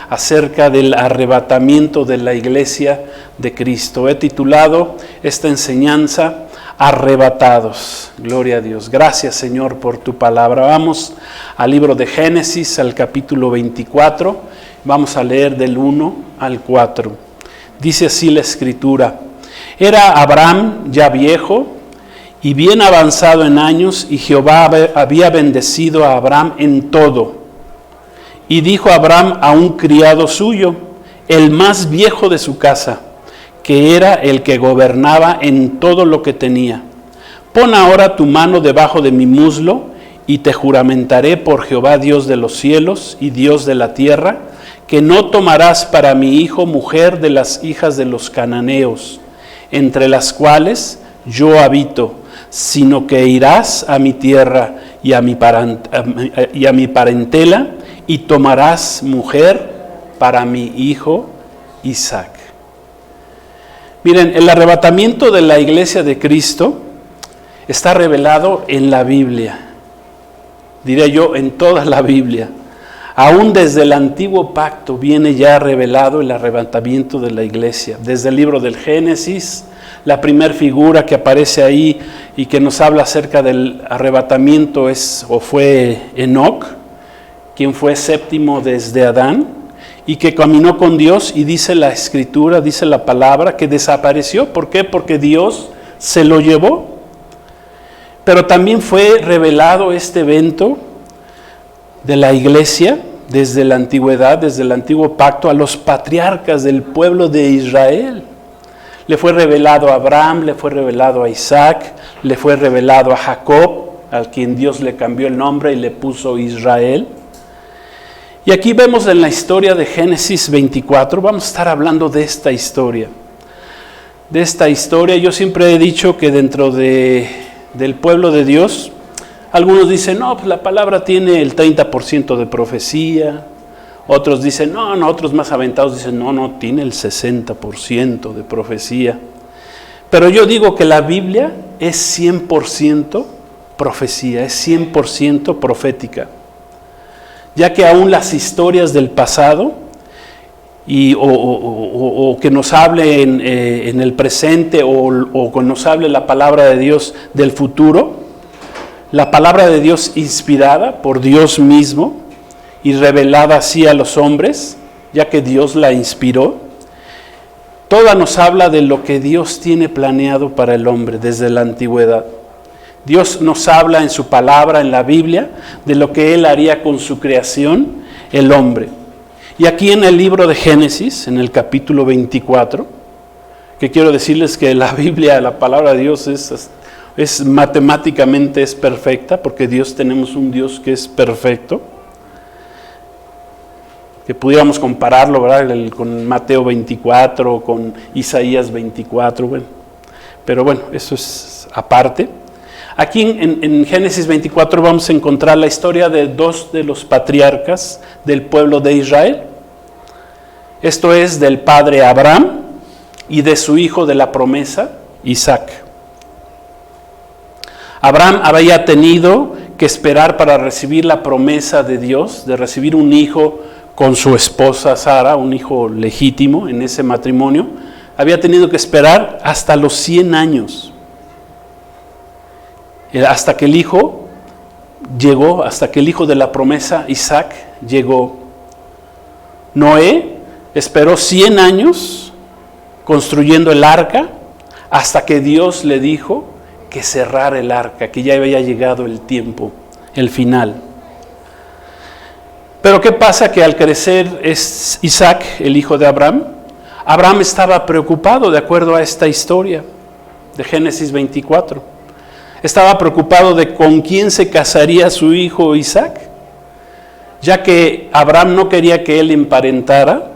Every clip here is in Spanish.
acerca del arrebatamiento de la iglesia de Cristo. He titulado esta enseñanza Arrebatados. Gloria a Dios. Gracias, Señor, por tu palabra. Vamos al libro de Génesis, al capítulo 24. Vamos a leer del 1 al 4. Dice así la Escritura: Era Abraham ya viejo y bien avanzado en años, y Jehová había bendecido a Abraham en todo. Y dijo Abraham a un criado suyo, el más viejo de su casa, que era el que gobernaba en todo lo que tenía: Pon ahora tu mano debajo de mi muslo, y te juramentaré por Jehová Dios de los cielos y Dios de la tierra, que no tomarás para mi hijo mujer de las hijas de los cananeos, entre las cuales yo habito, sino que irás a mi tierra y a mi parentela, y tomarás mujer para mi hijo Isaac. Miren, el arrebatamiento de la iglesia de Cristo está revelado en la Biblia. Diría yo, en toda la Biblia. Aún desde el antiguo pacto viene ya revelado el arrebatamiento de la iglesia. Desde el libro del Génesis, la primera figura que aparece ahí y que nos habla acerca del arrebatamiento fue Enoc, quien fue séptimo desde Adán y que caminó con Dios, y dice la Escritura, dice la palabra, que desapareció. ¿Por qué? Porque Dios se lo llevó. Pero también fue revelado este evento de la iglesia desde la antigüedad, desde el antiguo pacto, a los patriarcas del pueblo de Israel. Le fue revelado a Abraham, le fue revelado a Isaac, le fue revelado a Jacob, a quien Dios le cambió el nombre y le puso Israel. Y aquí vemos en la historia de Génesis 24, vamos a estar hablando de esta historia. De esta historia, yo siempre he dicho que dentro del pueblo de Dios, algunos dicen, no, pues la palabra tiene el 30% de profecía. Otros dicen, no, otros más aventados dicen, no, tiene el 60% de profecía. Pero yo digo que la Biblia es 100% profecía, es 100% profética. Ya que aún las historias del pasado o que nos hable en el presente o que nos hable la palabra de Dios del futuro, la palabra de Dios inspirada por Dios mismo y revelada así a los hombres, ya que Dios la inspiró, toda nos habla de lo que Dios tiene planeado para el hombre desde la antigüedad. Dios nos habla en su palabra, en la Biblia, de lo que Él haría con su creación, el hombre. Y aquí en el libro de Génesis, en el capítulo 24, que quiero decirles que la Biblia, la palabra de Dios es matemáticamente es perfecta, porque tenemos un Dios que es perfecto, que pudiéramos compararlo, ¿verdad?, con Mateo 24, con Isaías 24, pero bueno, eso es aparte. Aquí en Génesis 24 vamos a encontrar la historia de dos de los patriarcas del pueblo de Israel. Esto es del padre Abraham y de su hijo de la promesa, Isaac. Abraham había tenido que esperar para recibir la promesa de Dios, de recibir un hijo con su esposa Sara, un hijo legítimo en ese matrimonio. Había tenido que esperar hasta los 100 años. Hasta que el hijo llegó, hasta que el hijo de la promesa, Isaac, llegó. Noé esperó 100 años construyendo el arca, hasta que Dios le dijo que cerrara el arca, que ya había llegado el tiempo, el final. Pero ¿qué pasa? Que al crecer Isaac, el hijo de Abraham estaba preocupado, de acuerdo a esta historia de Génesis 24. Estaba preocupado de con quién se casaría su hijo Isaac, ya que Abraham no quería que él emparentara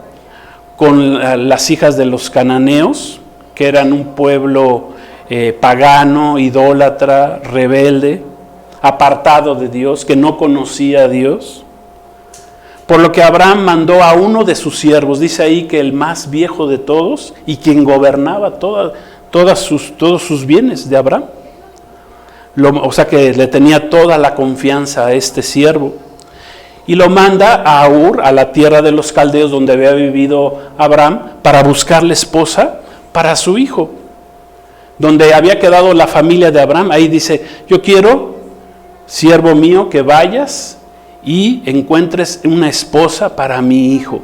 con las hijas de los cananeos, que eran un pueblo pagano, idólatra, rebelde, apartado de Dios, que no conocía a Dios. Por lo que Abraham mandó a uno de sus siervos, dice ahí que el más viejo de todos y quien gobernaba todos sus bienes de Abraham. O sea que le tenía toda la confianza a este siervo. y lo manda a Ur, a la tierra de los caldeos donde había vivido Abraham, para buscarle esposa para su hijo. Donde había quedado la familia de Abraham, ahí dice, yo quiero, siervo mío, que vayas y encuentres una esposa para mi hijo.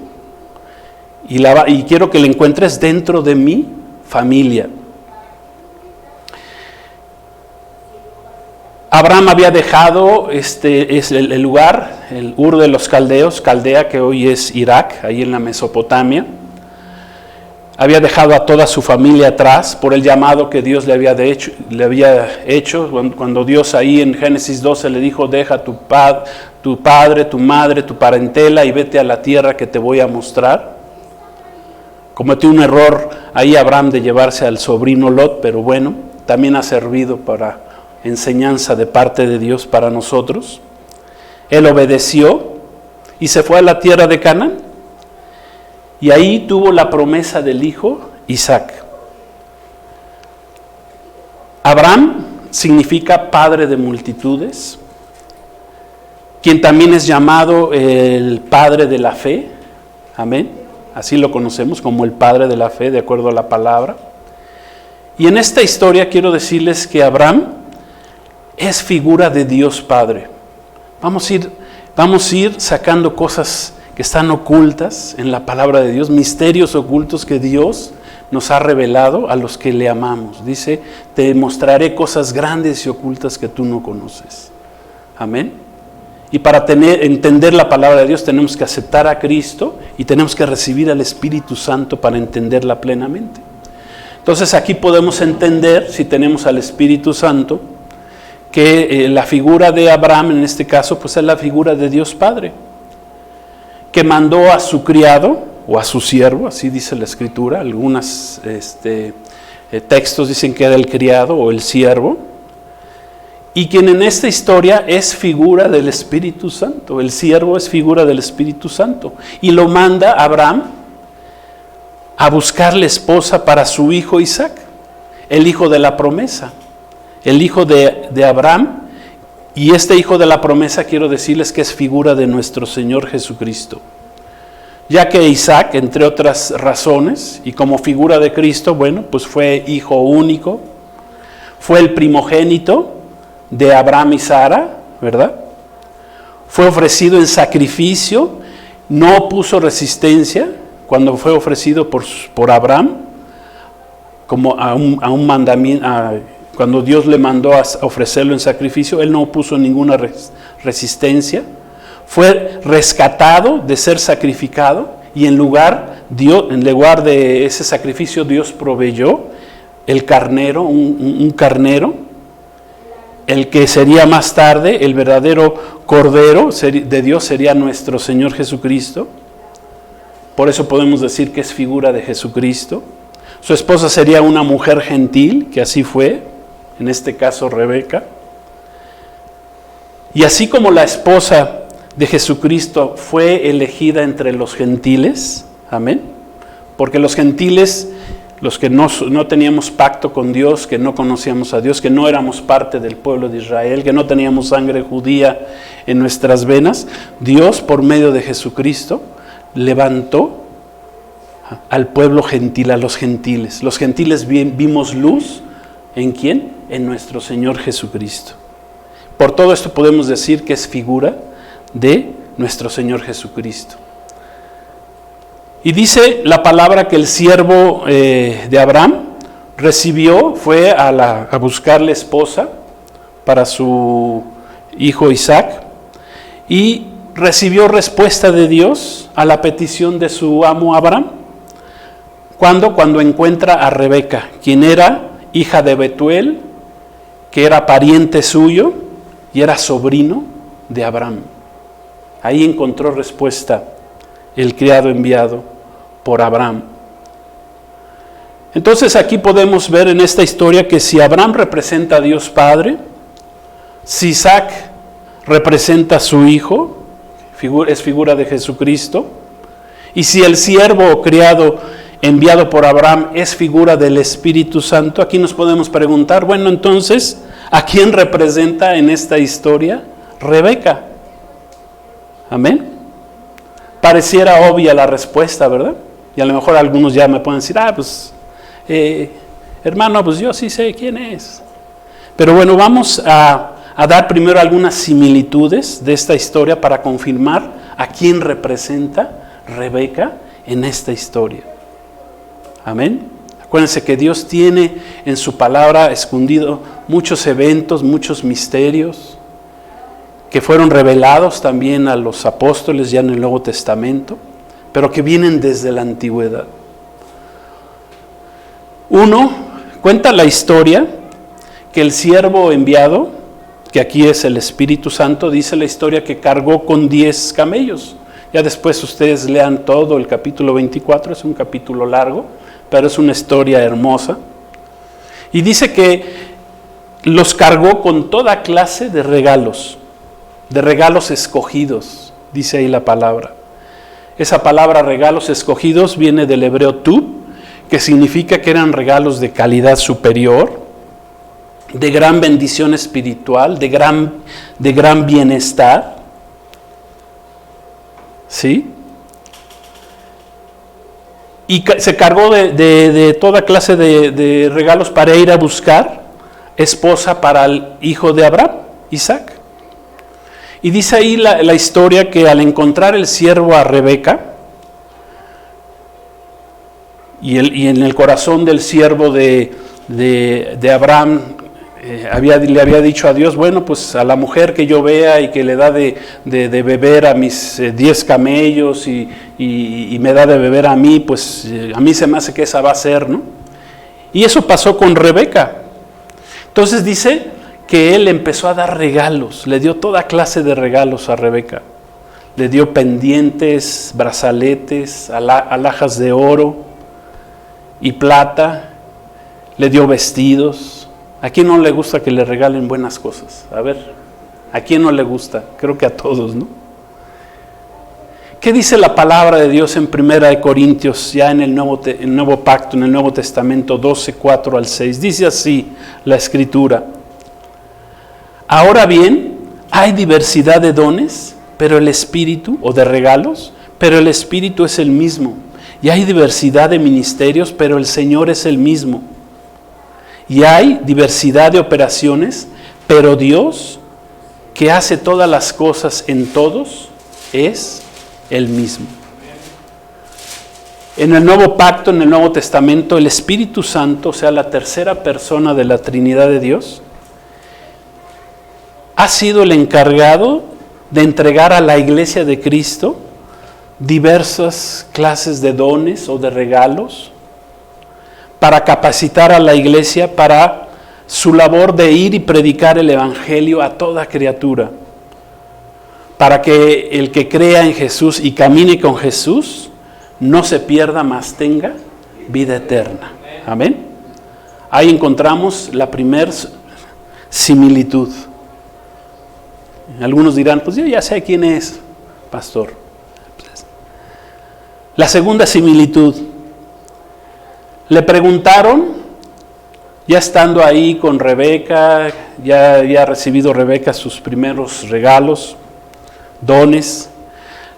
Y quiero que la encuentres dentro de mi familia. Abraham había dejado el lugar, el Ur de los Caldeos, Caldea, que hoy es Irak, ahí en la Mesopotamia. Había dejado a toda su familia atrás por el llamado que Dios le había hecho. Cuando Dios ahí en Génesis 12 le dijo, deja tu padre, tu madre, tu parentela y vete a la tierra que te voy a mostrar. Cometió un error ahí Abraham de llevarse al sobrino Lot, pero bueno, también ha servido para enseñanza de parte de Dios para nosotros. Él obedeció y se fue a la tierra de Canaán. Y ahí tuvo la promesa del hijo Isaac. Abraham significa padre de multitudes, quien también es llamado el padre de la fe. Amén. Así lo conocemos como el padre de la fe, de acuerdo a la palabra. Y en esta historia quiero decirles que Abraham es figura de Dios Padre. Vamos a ir sacando cosas que están ocultas en la palabra de Dios, misterios ocultos que Dios nos ha revelado a los que le amamos. Dice, te mostraré cosas grandes y ocultas que tú no conoces. Amén. Y para entender la palabra de Dios tenemos que aceptar a Cristo y tenemos que recibir al Espíritu Santo para entenderla plenamente. Entonces aquí podemos entender, si tenemos al Espíritu Santo, que la figura de Abraham en este caso pues es la figura de Dios Padre, que mandó a su criado o a su siervo, así dice la Escritura. Algunos textos dicen que era el criado o el siervo, y quien en esta historia es figura del Espíritu Santo. El siervo es figura del Espíritu Santo, y lo manda a Abraham a buscarle esposa para su hijo Isaac, el hijo de la promesa, el hijo de Abraham. Y este hijo de la promesa quiero decirles que es figura de nuestro Señor Jesucristo. Ya que Isaac, entre otras razones, y como figura de Cristo, bueno, pues fue hijo único, fue el primogénito de Abraham y Sara, ¿verdad? Fue ofrecido en sacrificio, no puso resistencia cuando fue ofrecido por Abraham, como a un mandamiento. Cuando Dios le mandó a ofrecerlo en sacrificio, él no puso ninguna resistencia. Fue rescatado de ser sacrificado, y en lugar de ese sacrificio Dios proveyó el carnero, un carnero, el que sería más tarde el verdadero Cordero de Dios, sería nuestro Señor Jesucristo. Por eso podemos decir que es figura de Jesucristo. Su esposa sería una mujer gentil, que así fue, en este caso Rebeca. Y así como la esposa de Jesucristo fue elegida entre los gentiles, amén, porque los gentiles, los que no teníamos pacto con Dios, que no conocíamos a Dios, que no éramos parte del pueblo de Israel, que no teníamos sangre judía en nuestras venas, Dios por medio de Jesucristo levantó al pueblo gentil, a los gentiles. Los gentiles vimos luz, ¿en quién? En nuestro Señor Jesucristo. Por todo esto podemos decir que es figura de nuestro Señor Jesucristo. Y dice la palabra que el siervo de Abraham fue a buscarle esposa para su hijo Isaac, y recibió respuesta de Dios a la petición de su amo Abraham. Cuando encuentra a Rebeca, quien era hija de Betuel, que era pariente suyo y era sobrino de Abraham. Ahí encontró respuesta el criado enviado por Abraham. Entonces aquí podemos ver en esta historia que si Abraham representa a Dios Padre, si Isaac representa a su hijo, es figura de Jesucristo, y si el siervo o criado enviado por Abraham es figura del Espíritu Santo, aquí nos podemos preguntar, bueno, entonces, ¿a quién representa en esta historia Rebeca? Amén. Pareciera obvia la respuesta, ¿verdad? Y a lo mejor algunos ya me pueden decir, hermano, pues yo sí sé quién es. Pero bueno, vamos a dar primero algunas similitudes de esta historia para confirmar a quién representa Rebeca en esta historia. Amén. Acuérdense que Dios tiene en su palabra escondido muchos eventos, muchos misterios que fueron revelados también a los apóstoles ya en el Nuevo Testamento, pero que vienen desde la antigüedad. Uno, cuenta la historia que el siervo enviado, que aquí es el Espíritu Santo, dice la historia que cargó con 10 camellos. Ya después ustedes lean todo el capítulo 24, es un capítulo largo, pero es una historia hermosa. Y dice que los cargó con toda clase de regalos escogidos, dice ahí la palabra. Esa palabra regalos escogidos viene del hebreo tub, que significa que eran regalos de calidad superior, de gran bendición espiritual, de gran bienestar. ¿Sí? Y se cargó de toda clase de regalos para ir a buscar esposa para el hijo de Abraham, Isaac. Y dice ahí la historia que al encontrar el siervo a Rebeca, y en el corazón del siervo de Abraham, le había dicho a Dios, bueno, pues a la mujer que yo vea y que le da de beber a mis 10 camellos y me da de beber a mí, pues a mí se me hace que esa va a ser, ¿no? Y eso pasó con Rebeca. Entonces dice que él empezó a dar regalos, le dio toda clase de regalos a Rebeca. Le dio pendientes, brazaletes, alhajas de oro y plata, le dio vestidos. ¿A quién no le gusta que le regalen buenas cosas? A ver, ¿a quién no le gusta? Creo que a todos, ¿no? ¿Qué dice la palabra de Dios en 1 Corintios, ya en el Nuevo Pacto, en el Nuevo Testamento 12, 4 al 6? Dice así la Escritura: ahora bien, hay diversidad de dones, pero el Espíritu, o de regalos, pero el Espíritu es el mismo. Y hay diversidad de ministerios, pero el Señor es el mismo. Y hay diversidad de operaciones, pero Dios, que hace todas las cosas en todos, es el mismo. En el Nuevo Pacto, en el Nuevo Testamento, el Espíritu Santo, o sea, la tercera persona de la Trinidad de Dios, ha sido el encargado de entregar a la Iglesia de Cristo diversas clases de dones o de regalos para capacitar a la Iglesia para su labor de ir y predicar el Evangelio a toda criatura, para que el que crea en Jesús y camine con Jesús no se pierda, mas tenga vida eterna. Amén. Ahí encontramos la primera similitud. Algunos dirán, pues yo ya sé quién es, pastor. La segunda similitud. Le preguntaron, ya estando ahí con Rebeca, ya había recibido Rebeca sus primeros regalos, dones.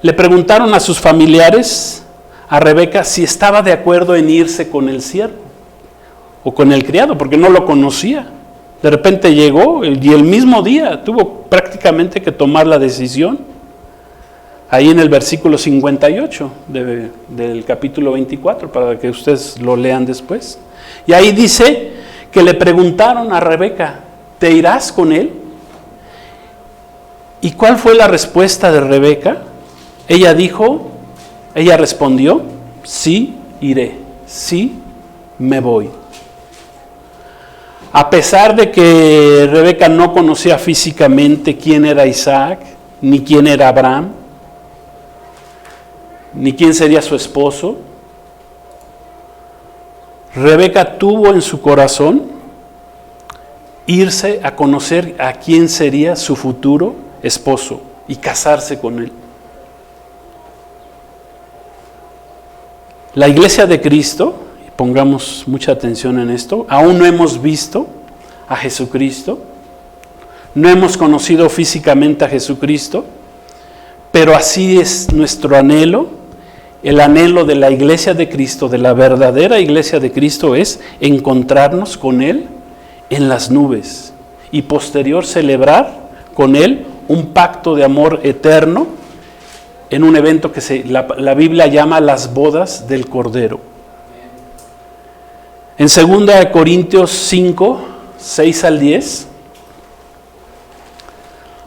Le preguntaron a sus familiares, a Rebeca, si estaba de acuerdo en irse con el siervo o con el criado, porque no lo conocía. De repente llegó y el mismo día tuvo prácticamente que tomar la decisión. Ahí en el versículo 58 del capítulo 24, para que ustedes lo lean después. Y ahí dice que le preguntaron a Rebeca, ¿te irás con él? ¿Y cuál fue la respuesta de Rebeca? Ella respondió, sí iré, sí me voy. A pesar de que Rebeca no conocía físicamente quién era Isaac, ni quién era Abraham, ni quién sería su esposo, Rebeca tuvo en su corazón irse a conocer a quién sería su futuro esposo y casarse con él. La Iglesia de Cristo, y pongamos mucha atención en esto, aún no hemos visto a Jesucristo, no hemos conocido físicamente a Jesucristo, pero así es nuestro anhelo. El anhelo de la iglesia de Cristo, de la verdadera iglesia de Cristo, es encontrarnos con Él en las nubes y posterior celebrar con Él un pacto de amor eterno en un evento que la Biblia llama las bodas del Cordero. En 2 Corintios 5, 6 al 10,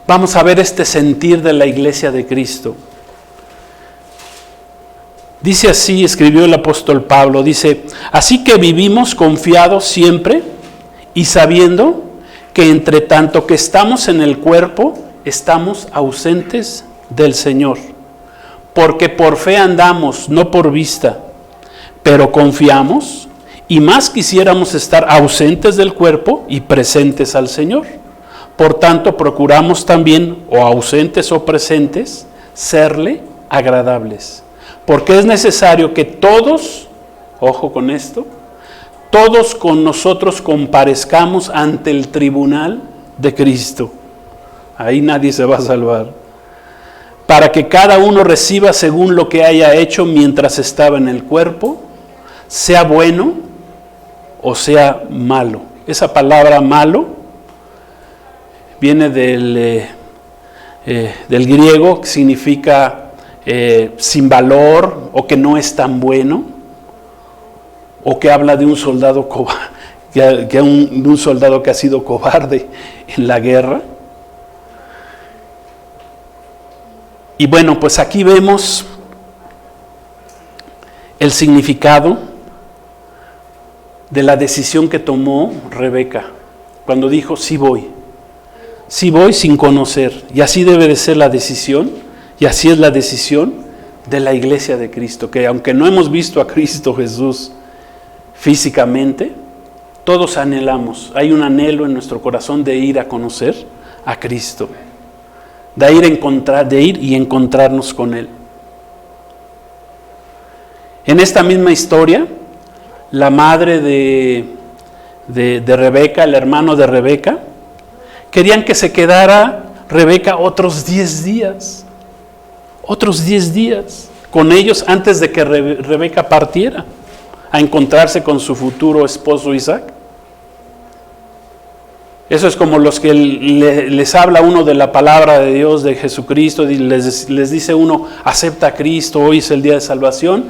vamos a ver este sentir de la iglesia de Cristo. Dice así, escribió el apóstol Pablo, dice: así que vivimos confiados siempre y sabiendo que entre tanto que estamos en el cuerpo, estamos ausentes del Señor. Porque por fe andamos, no por vista, pero confiamos y más quisiéramos estar ausentes del cuerpo y presentes al Señor. Por tanto, procuramos también, o ausentes o presentes, serle agradables. Porque es necesario que todos, ojo con esto, todos con nosotros comparezcamos ante el tribunal de Cristo. Ahí nadie se va a salvar. Para que cada uno reciba según lo que haya hecho mientras estaba en el cuerpo, sea bueno o sea malo. Esa palabra malo viene del griego, que significa sin valor, o que no es tan bueno, o que habla de un soldado de un soldado que ha sido cobarde en la guerra. Y bueno, pues aquí vemos el significado de la decisión que tomó Rebeca cuando dijo: sí voy sin conocer. Y así debe de ser la decisión, y así es la decisión de la iglesia de Cristo, que aunque no hemos visto a Cristo Jesús físicamente, todos anhelamos, hay un anhelo en nuestro corazón de ir a conocer a Cristo, de ir y encontrarnos con Él. En esta misma historia, la madre de Rebeca, el hermano de Rebeca, querían que se quedara Rebeca otros 10 días con ellos antes de que Rebeca partiera a encontrarse con su futuro esposo Isaac. Eso es como los que les habla uno de la palabra de Dios, de Jesucristo, y les dice uno: acepta a Cristo, hoy es el día de salvación,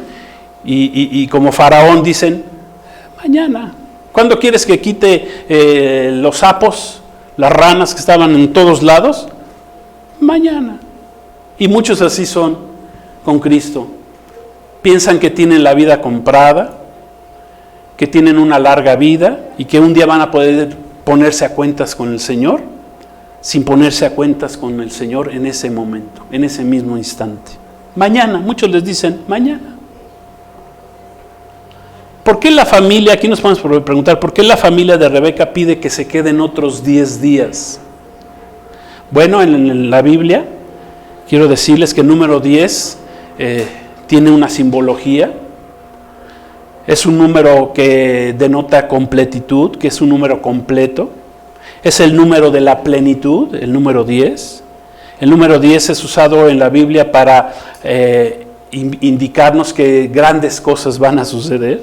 y como Faraón dicen: mañana. ¿Cuándo quieres que quite los sapos, las ranas que estaban en todos lados? Mañana. Y muchos así son con Cristo. Piensan que tienen la vida comprada, que tienen una larga vida y que un día van a poder ponerse a cuentas con el Señor, sin ponerse a cuentas con el Señor en ese momento, en ese mismo instante. Mañana, muchos les dicen mañana. ¿Por qué la familia, aquí nos podemos preguntar, por qué la familia de Rebeca pide que se queden otros 10 días? Bueno, en la Biblia, quiero decirles que el número 10 tiene una simbología. Es un número que denota completitud, que es un número completo. Es el número de la plenitud, el número 10. El número 10 es usado en la Biblia para indicarnos que grandes cosas van a suceder.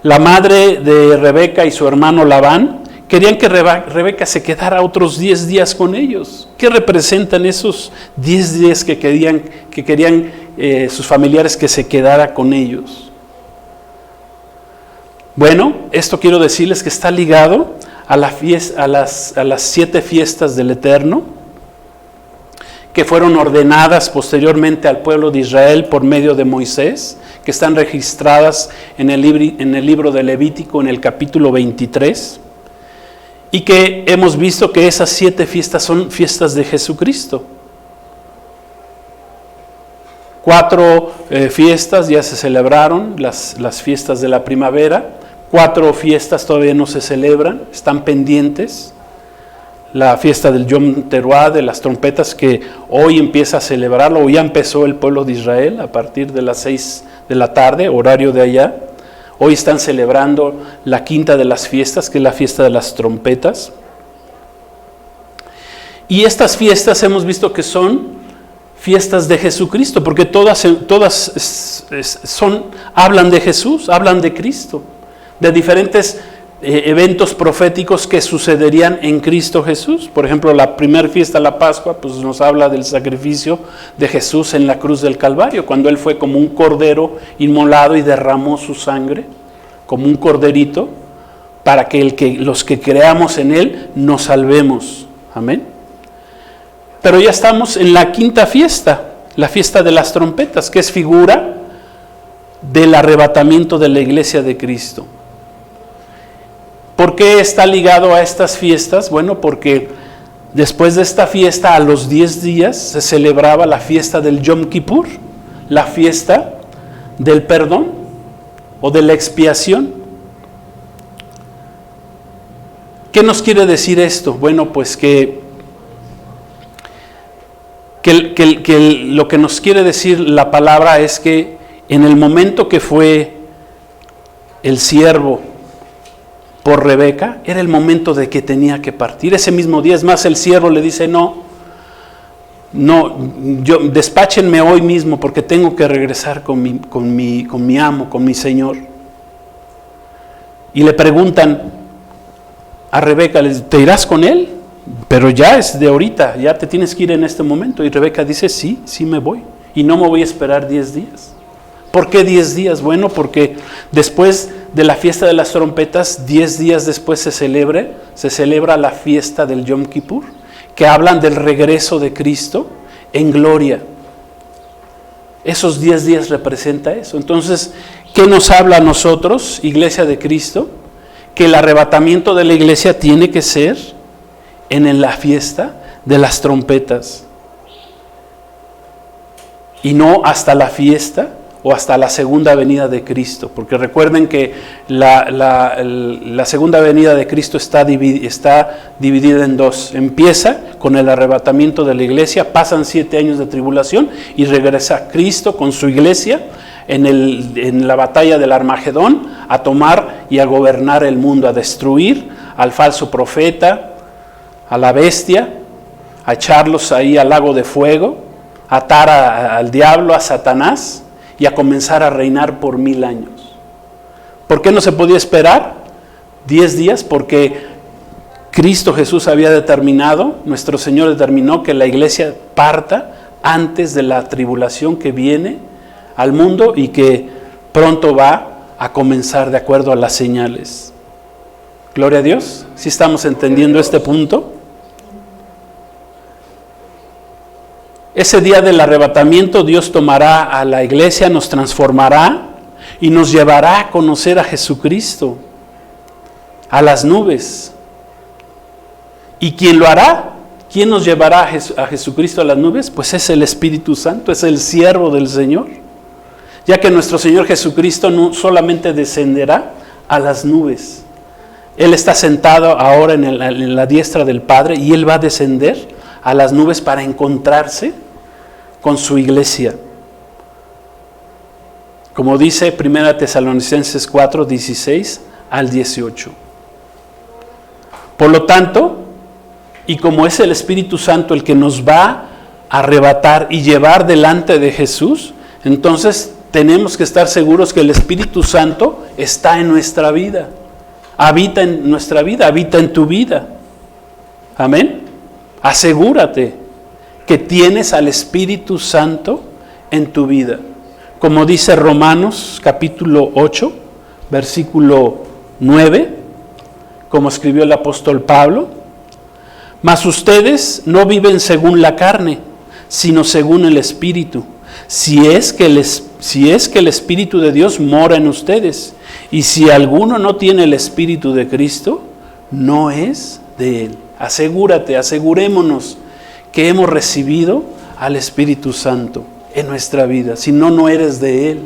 La madre de Rebeca y su hermano Labán querían que Rebeca se quedara otros 10 días con ellos. ¿Qué representan esos 10 días que querían sus familiares que se quedara con ellos? Bueno, esto quiero decirles que está ligado a las 7 fiestas del Eterno, que fueron ordenadas posteriormente al pueblo de Israel por medio de Moisés, que están registradas en el libro de Levítico, en el capítulo 23, y que hemos visto que esas 7 fiestas son fiestas de Jesucristo. 4 fiestas ya se celebraron, las fiestas de la primavera. 4 fiestas todavía no se celebran, están pendientes. La fiesta del Yom Teruah, de las trompetas, que hoy empieza a celebrarlo, o ya empezó el pueblo de Israel a partir de las 6 de la tarde, horario de allá. Hoy están celebrando la quinta de las fiestas, que es la fiesta de las trompetas. Y estas fiestas hemos visto que son fiestas de Jesucristo, porque todas hablan de Jesús, hablan de Cristo, de diferentes eventos proféticos que sucederían en Cristo Jesús. Por ejemplo, la primera fiesta, la Pascua, pues nos habla del sacrificio de Jesús en la cruz del Calvario, cuando Él fue como un cordero inmolado y derramó su sangre, como un corderito, para que los que creamos en Él nos salvemos. Amén. Pero ya estamos en la quinta fiesta, la fiesta de las trompetas, que es figura del arrebatamiento de la iglesia de Cristo. ¿Por qué está ligado a estas fiestas? Bueno, porque después de esta fiesta, a los 10 días, se celebraba la fiesta del Yom Kippur, la fiesta del perdón o de la expiación. ¿Qué nos quiere decir esto? Bueno, pues que lo que nos quiere decir la palabra es que en el momento que fue el siervo por Rebeca, era el momento de que tenía que partir. Ese mismo día, es más, el siervo le dice, no, despáchenme hoy mismo porque tengo que regresar con mi amo, con mi Señor. Y le preguntan a Rebeca, ¿te irás con él? Pero ya es de ahorita, ya te tienes que ir en este momento. Y Rebeca dice, sí me voy. Y no me voy a esperar 10 días. ¿Por qué 10 días? Bueno, porque después de la fiesta de las trompetas, 10 días después se celebra la fiesta del Yom Kippur, que hablan del regreso de Cristo en gloria. Esos 10 días representa eso. Entonces, ¿qué nos habla a nosotros, Iglesia de Cristo? Que el arrebatamiento de la iglesia tiene que ser en la fiesta de las trompetas y no hasta la fiesta o hasta la segunda venida de Cristo, porque recuerden que la segunda venida de Cristo está dividida en dos. Empieza con el arrebatamiento de la iglesia, pasan 7 años de tribulación y regresa Cristo con su iglesia en la batalla del Armagedón a tomar y a gobernar el mundo, a destruir al falso profeta, a la bestia, a echarlos ahí al lago de fuego, a atar al diablo, a Satanás, y a comenzar a reinar por 1000 años. ¿Por qué no se podía esperar 10 días? Porque Cristo Jesús había determinado, nuestro Señor determinó que la iglesia parta antes de la tribulación que viene al mundo y que pronto va a comenzar de acuerdo a las señales. Gloria a Dios. ¿Sí estamos entendiendo este punto? Ese día del arrebatamiento Dios tomará a la iglesia, nos transformará y nos llevará a conocer a Jesucristo, a las nubes. ¿Y quién lo hará? ¿Quién nos llevará a Jesucristo a las nubes? Pues es el Espíritu Santo, es el siervo del Señor. Ya que nuestro Señor Jesucristo no solamente descenderá a las nubes. Él está sentado ahora en la diestra del Padre y Él va a descender a las nubes para encontrarse con su iglesia. Como dice 1 Tesalonicenses 4, 16 al 18. Por lo tanto, y como es el Espíritu Santo el que nos va a arrebatar y llevar delante de Jesús, entonces tenemos que estar seguros que el Espíritu Santo está en nuestra vida. Habita en nuestra vida, habita en tu vida. Amén. Asegúrate que tienes al Espíritu Santo en tu vida. Como dice Romanos capítulo 8, versículo 9, como escribió el apóstol Pablo, mas ustedes no viven según la carne, sino según el Espíritu, si es que el Espíritu de Dios mora en ustedes. Y si alguno no tiene el Espíritu de Cristo, no es de Él. Asegúrate, asegurémonos que hemos recibido al Espíritu Santo en nuestra vida, si no, no eres de Él.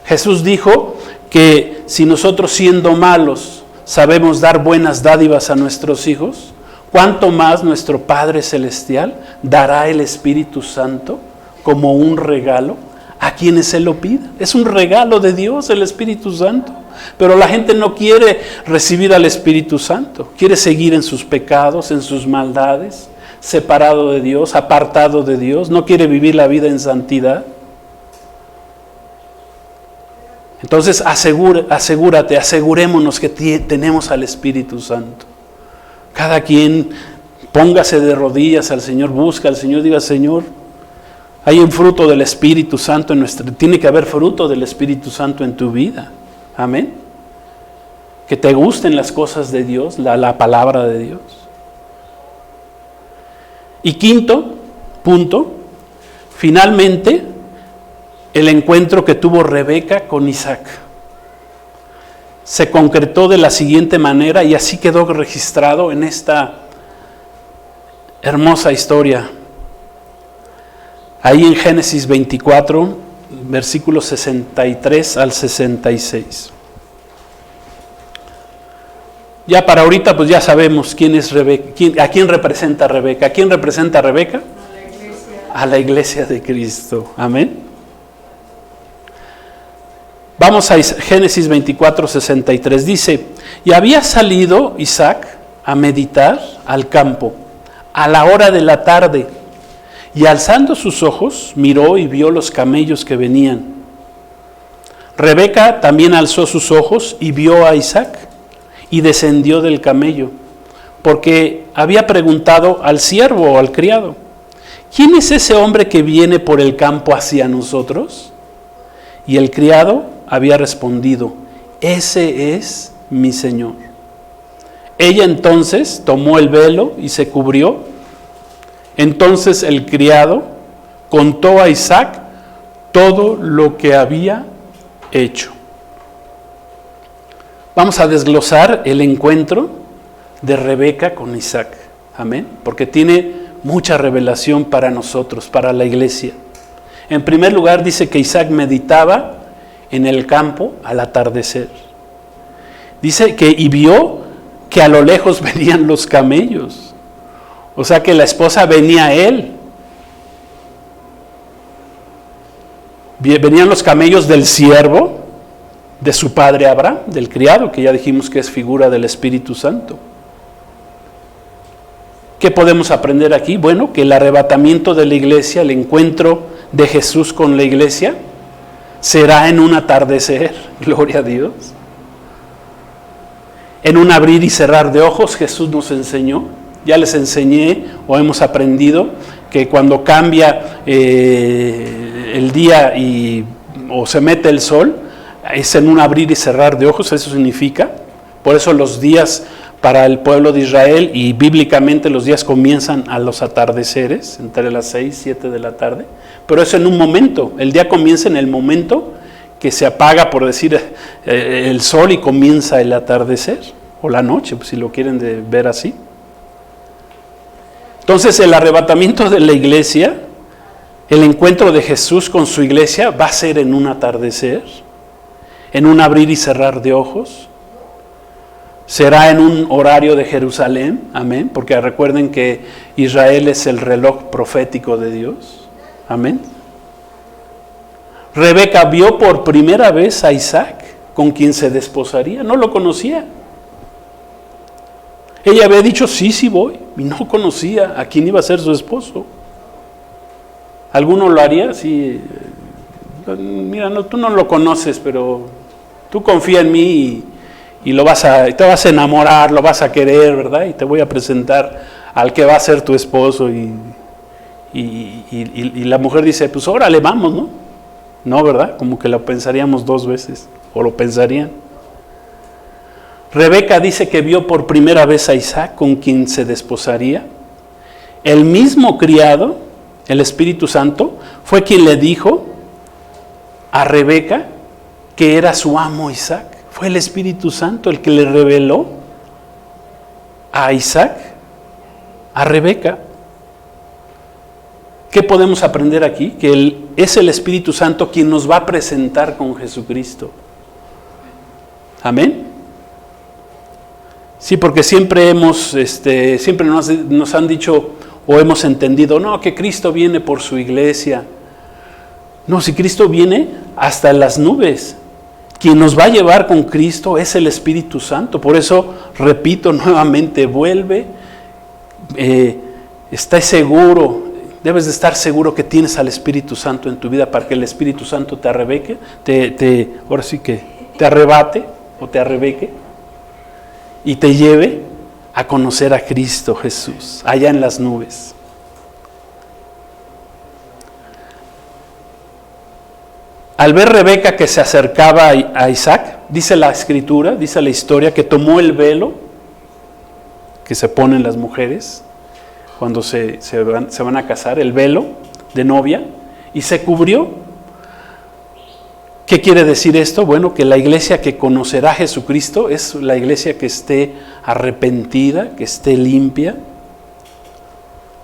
Jesús dijo que si nosotros siendo malos sabemos dar buenas dádivas a nuestros hijos, ¿cuánto más nuestro Padre Celestial dará el Espíritu Santo como un regalo a quienes Él lo pida? Es un regalo de Dios el Espíritu Santo. Pero la gente no quiere recibir al Espíritu Santo, quiere seguir en sus pecados, en sus maldades, separado de Dios, apartado de Dios, no quiere vivir la vida en santidad. Entonces asegurémonos que tenemos al Espíritu Santo. Cada quien póngase de rodillas al Señor, busca al Señor, diga: Señor, hay un fruto del Espíritu Santo tiene que haber fruto del Espíritu Santo en tu vida. Amén. Que te gusten las cosas de Dios, la palabra de Dios. Y quinto punto, finalmente, el encuentro que tuvo Rebeca con Isaac se concretó de la siguiente manera, y así quedó registrado en esta hermosa historia. Ahí en Génesis 24, versículos 63 al 66. Ya para ahorita pues ya sabemos quién es Rebeca, a quién representa Rebeca. ¿A quién representa Rebeca? A la iglesia de Cristo. Amén. Vamos a Génesis 24, 63. Dice: y había salido Isaac a meditar al campo a la hora de la tarde, y alzando sus ojos miró y vio los camellos que venían. Rebeca también alzó sus ojos y vio a Isaac, y descendió del camello, porque había preguntado al siervo o al criado: ¿quién es ese hombre que viene por el campo hacia nosotros? Y el criado había respondido: ese es mi señor. Ella entonces tomó el velo y se cubrió. Entonces el criado contó a Isaac todo lo que había hecho. Vamos a desglosar el encuentro de Rebeca con Isaac. Amén. Porque tiene mucha revelación para nosotros, para la iglesia. En primer lugar, dice que Isaac meditaba en el campo al atardecer. Dice que y vio que a lo lejos venían los camellos. O sea que la esposa venía a él. Venían los camellos del siervo, de su padre Abraham, del criado, que ya dijimos que es figura del Espíritu Santo. ¿Qué podemos aprender aquí? Bueno, que el arrebatamiento de la iglesia, el encuentro de Jesús con la iglesia, será en un atardecer, gloria a Dios. En un abrir y cerrar de ojos, Jesús nos enseñó. Ya les enseñé o hemos aprendido que cuando cambia el día o se mete el sol, es en un abrir y cerrar de ojos, eso significa. Por eso los días para el pueblo de Israel, y bíblicamente los días comienzan a los atardeceres, entre las 6 y 7 de la tarde, pero es en un momento, el día comienza en el momento que se apaga, por decir, el sol y comienza el atardecer, o la noche, pues, si lo quieren ver así. Entonces el arrebatamiento de la iglesia, el encuentro de Jesús con su iglesia va a ser en un atardecer, en un abrir y cerrar de ojos. Será en un horario de Jerusalén, amén, porque recuerden que Israel es el reloj profético de Dios, amén. Rebeca vio por primera vez a Isaac, con quien se desposaría, no lo conocía. Ella había dicho, sí voy, y no conocía a quién iba a ser su esposo. ¿Alguno lo haría? Sí, mira, no, tú no lo conoces, pero tú confía en mí y te vas a enamorar, lo vas a querer, ¿verdad? Y te voy a presentar al que va a ser tu esposo. Y la mujer dice, pues órale, vamos, ¿no? No, ¿verdad? Como que lo pensaríamos 2 veces, o lo pensarían. Rebeca dice que vio por primera vez a Isaac, con quien se desposaría. El mismo criado, el Espíritu Santo, fue quien le dijo a Rebeca que era su amo Isaac. Fue el Espíritu Santo el que le reveló a Isaac, a Rebeca. ¿Qué podemos aprender aquí? Que es el Espíritu Santo quien nos va a presentar con Jesucristo. Amén. Sí, porque siempre nos han dicho o hemos entendido, no, que Cristo viene por su iglesia. No, si Cristo viene hasta en las nubes. Quien nos va a llevar con Cristo es el Espíritu Santo. Por eso, repito nuevamente, vuelve estés seguro, debes de estar seguro que tienes al Espíritu Santo en tu vida para que el Espíritu Santo te arrebeque, ahora sí que te arrebate o te arrebeque y te lleve a conocer a Cristo Jesús, allá en las nubes. Al ver Rebeca que se acercaba a Isaac, dice la Escritura, dice la historia, que tomó el velo que se ponen las mujeres cuando se van a casar, el velo de novia, y se cubrió. ¿Qué quiere decir esto? Bueno, que la iglesia que conocerá a Jesucristo es la iglesia que esté arrepentida, que esté limpia,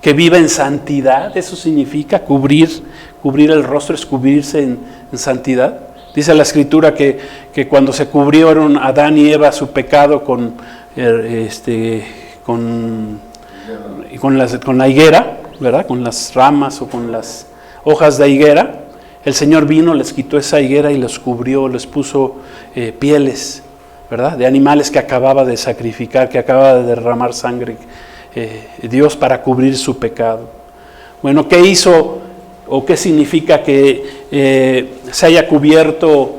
que viva en santidad. Eso significa cubrir el rostro, es cubrirse en santidad. Dice la Escritura que cuando se cubrieron Adán y Eva su pecado con la higuera, ¿verdad? Con las ramas o con las hojas de higuera, el Señor vino, les quitó esa higuera y los cubrió, les puso pieles, ¿verdad? De animales que acababa de sacrificar, que acababa de derramar sangre Dios para cubrir su pecado. Bueno, ¿qué hizo o qué significa que se haya cubierto,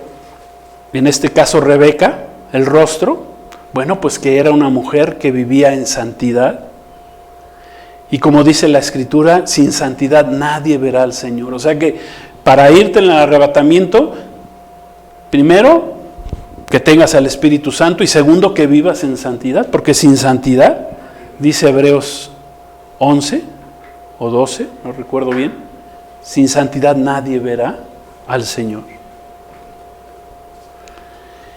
en este caso Rebeca, el rostro? Bueno, pues que era una mujer que vivía en santidad. Y como dice la Escritura, sin santidad nadie verá al Señor. O sea que para irte en el arrebatamiento, primero, que tengas al Espíritu Santo, y segundo, que vivas en santidad, porque sin santidad, dice Hebreos 11 o 12, no recuerdo bien, sin santidad nadie verá al Señor.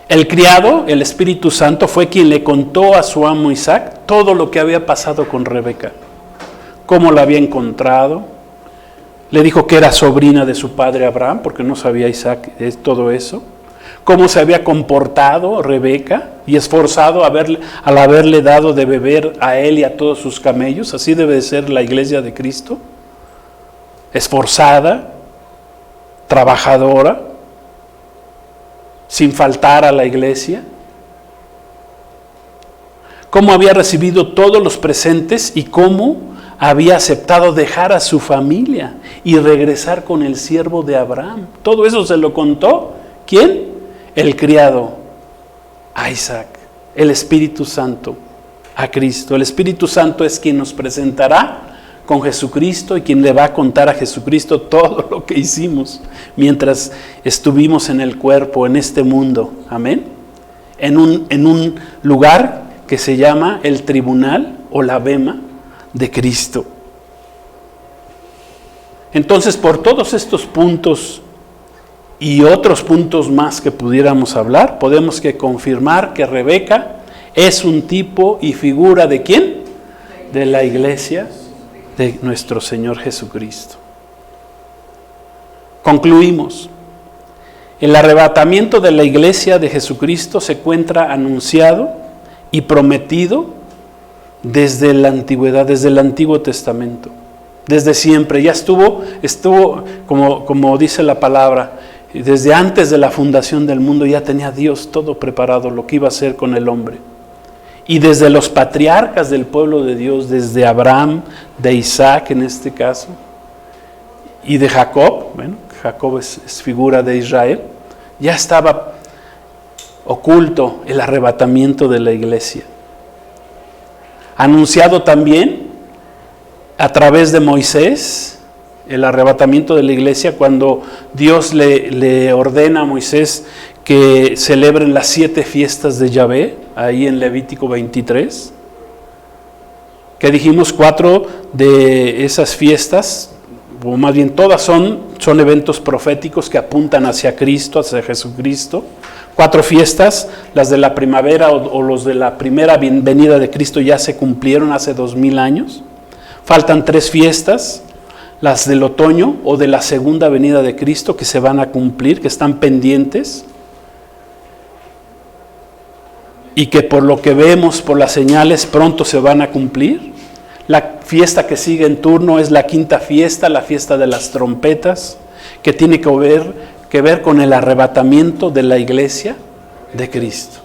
El criado, el Espíritu Santo, fue quien le contó a su amo Isaac todo lo que había pasado con Rebeca, cómo la había encontrado. Le dijo que era sobrina de su padre Abraham, porque no sabía Isaac todo eso. Cómo se había comportado Rebeca y esforzado al haberle dado de beber a él y a todos sus camellos. Así debe de ser la iglesia de Cristo. Esforzada, trabajadora, sin faltar a la iglesia. Cómo había recibido todos los presentes y cómo había aceptado dejar a su familia y regresar con el siervo de Abraham. Todo eso se lo contó, ¿quién? El criado, a Isaac. El Espíritu Santo, a Cristo. El Espíritu Santo es quien nos presentará con Jesucristo y quien le va a contar a Jesucristo todo lo que hicimos mientras estuvimos en el cuerpo, en este mundo. Amén. En un lugar que se llama el tribunal o la bema de Cristo. Entonces, por todos estos puntos y otros puntos más que pudiéramos hablar, podemos confirmar que Rebeca es un tipo y figura ¿de quién? De la iglesia de nuestro Señor Jesucristo. Concluimos. El arrebatamiento de la iglesia de Jesucristo se encuentra anunciado y prometido desde la antigüedad, desde el Antiguo Testamento, desde siempre. Ya estuvo como dice la palabra, desde antes de la fundación del mundo ya tenía Dios todo preparado, lo que iba a hacer con el hombre. Y desde los patriarcas del pueblo de Dios, desde Abraham, de Isaac en este caso, y de Jacob, bueno, Jacob es figura de Israel, ya estaba oculto el arrebatamiento de la iglesia. Anunciado también a través de Moisés, el arrebatamiento de la iglesia, cuando Dios le ordena a Moisés que celebren las 7 fiestas de Yahvé, ahí en Levítico 23, que dijimos 4 de esas fiestas, o más bien todas son eventos proféticos que apuntan hacia Cristo, hacia Jesucristo. 4 fiestas, las de la primavera o los de la primera venida de Cristo ya se cumplieron hace 2000 años. Faltan 3 fiestas, las del otoño o de la segunda venida de Cristo que se van a cumplir, que están pendientes. Y que por lo que vemos, por las señales, pronto se van a cumplir. La fiesta que sigue en turno es la 5ª fiesta, la fiesta de las trompetas, que tiene que ver con el arrebatamiento de la iglesia de Cristo.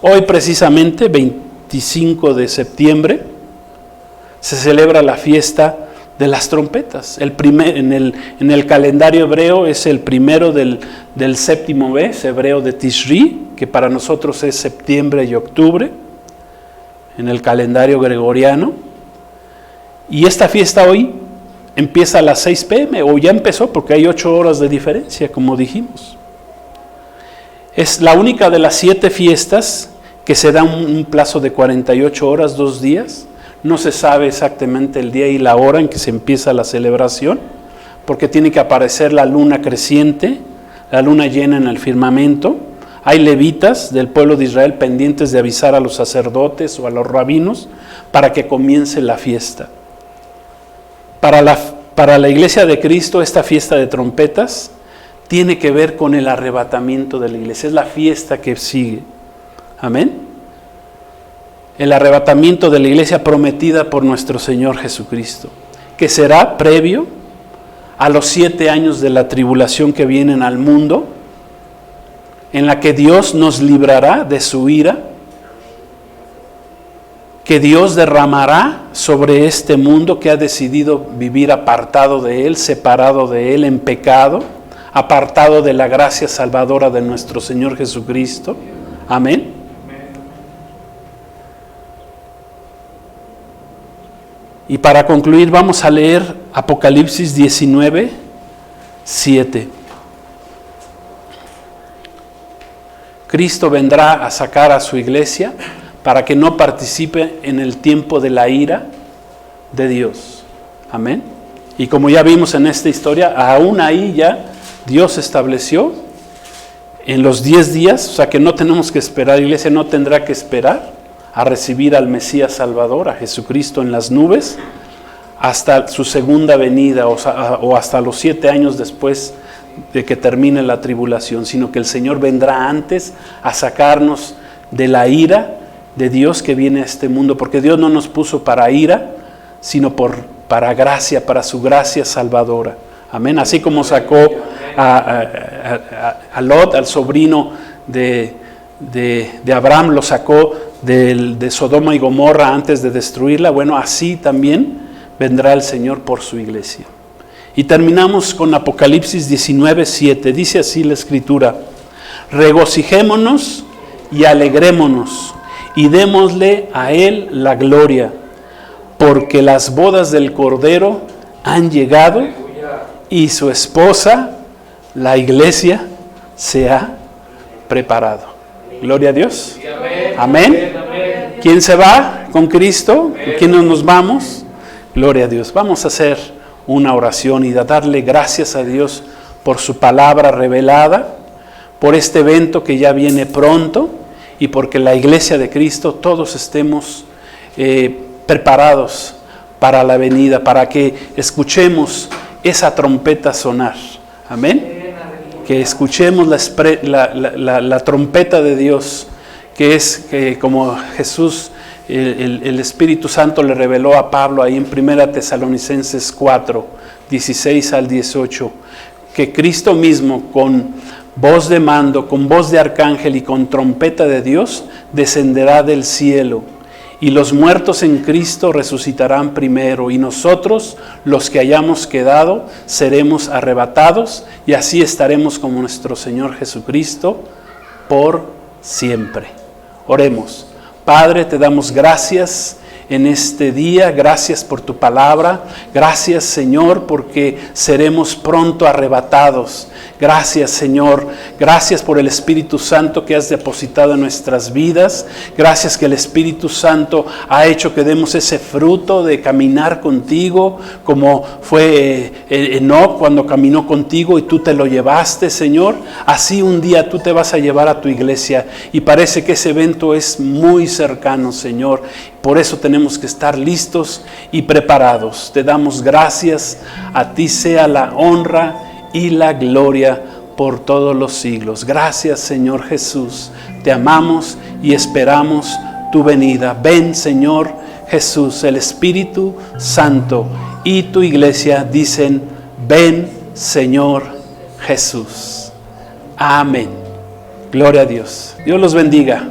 Hoy precisamente, 25 de septiembre, se celebra la fiesta de las trompetas. En el calendario hebreo es el primero del séptimo mes, hebreo de Tishri, que para nosotros es septiembre y octubre, en el calendario gregoriano. Y esta fiesta hoy empieza a las 6 p.m. o ya empezó porque hay 8 horas de diferencia, como dijimos. Es la única de las 7 fiestas que se da un plazo de 48 horas, 2 días. No se sabe exactamente el día y la hora en que se empieza la celebración, porque tiene que aparecer la luna creciente, la luna llena en el firmamento. Hay levitas del pueblo de Israel pendientes de avisar a los sacerdotes o a los rabinos para que comience la fiesta. Para la Iglesia de Cristo, esta fiesta de trompetas tiene que ver con el arrebatamiento de la iglesia. Es la fiesta que sigue. Amén. El arrebatamiento de la iglesia prometida por nuestro Señor Jesucristo, que será previo a los 7 años de la tribulación que vienen al mundo, en la que Dios nos librará de su ira, que Dios derramará sobre este mundo que ha decidido vivir apartado de Él, separado de Él, en pecado, apartado de la gracia salvadora de nuestro Señor Jesucristo. Amén. Y para concluir vamos a leer Apocalipsis 19, 7. Cristo vendrá a sacar a su iglesia para que no participe en el tiempo de la ira de Dios. Amén. Y como ya vimos en esta historia, aún ahí ya Dios estableció en los 10 días, o sea que no tenemos que esperar, la iglesia no tendrá que esperar a recibir al Mesías Salvador, a Jesucristo en las nubes, hasta su segunda venida o hasta los 7 años después de que termine la tribulación, sino que el Señor vendrá antes a sacarnos de la ira de Dios que viene a este mundo, porque Dios no nos puso para ira, sino para gracia, para su gracia salvadora. Amén. Así como sacó a Lot, al sobrino de Abraham, lo sacó de Sodoma y Gomorra antes de destruirla, bueno, así también vendrá el Señor por su iglesia. Y terminamos con Apocalipsis 19, 7. Dice así la Escritura: regocijémonos y alegrémonos y démosle a Él la gloria, porque las bodas del Cordero han llegado y su esposa, la iglesia, se ha preparado. Gloria a Dios. Amén. ¿Quién se va con Cristo? ¿Quiénes nos vamos? Gloria a Dios. Vamos a hacer una oración y a darle gracias a Dios por su palabra revelada, por este evento que ya viene pronto y porque la iglesia de Cristo todos estemos preparados para la venida, para que escuchemos esa trompeta sonar. Amén. Que escuchemos la trompeta de Dios, que es como Jesús, el Espíritu Santo le reveló a Pablo ahí en 1 Tesalonicenses 4, 16 al 18, que Cristo mismo con voz de mando, con voz de arcángel y con trompeta de Dios descenderá del cielo. Y los muertos en Cristo resucitarán primero, y nosotros, los que hayamos quedado, seremos arrebatados, y así estaremos como nuestro Señor Jesucristo por siempre. Oremos. Padre, te damos gracias en este día, gracias por tu palabra, gracias Señor porque seremos pronto arrebatados. Gracias Señor, gracias por el Espíritu Santo que has depositado en nuestras vidas, gracias que el Espíritu Santo ha hecho que demos ese fruto de caminar contigo, como fue Enoc cuando caminó contigo y tú te lo llevaste Señor, así un día tú te vas a llevar a tu iglesia y parece que ese evento es muy cercano Señor, por eso tenemos que estar listos y preparados. Te damos gracias, a ti sea la honra y la gloria por todos los siglos. Gracias Señor Jesús, te amamos y esperamos tu venida. Ven Señor Jesús, el Espíritu Santo y tu iglesia dicen, ven Señor Jesús. Amén. Gloria a Dios. Dios los bendiga.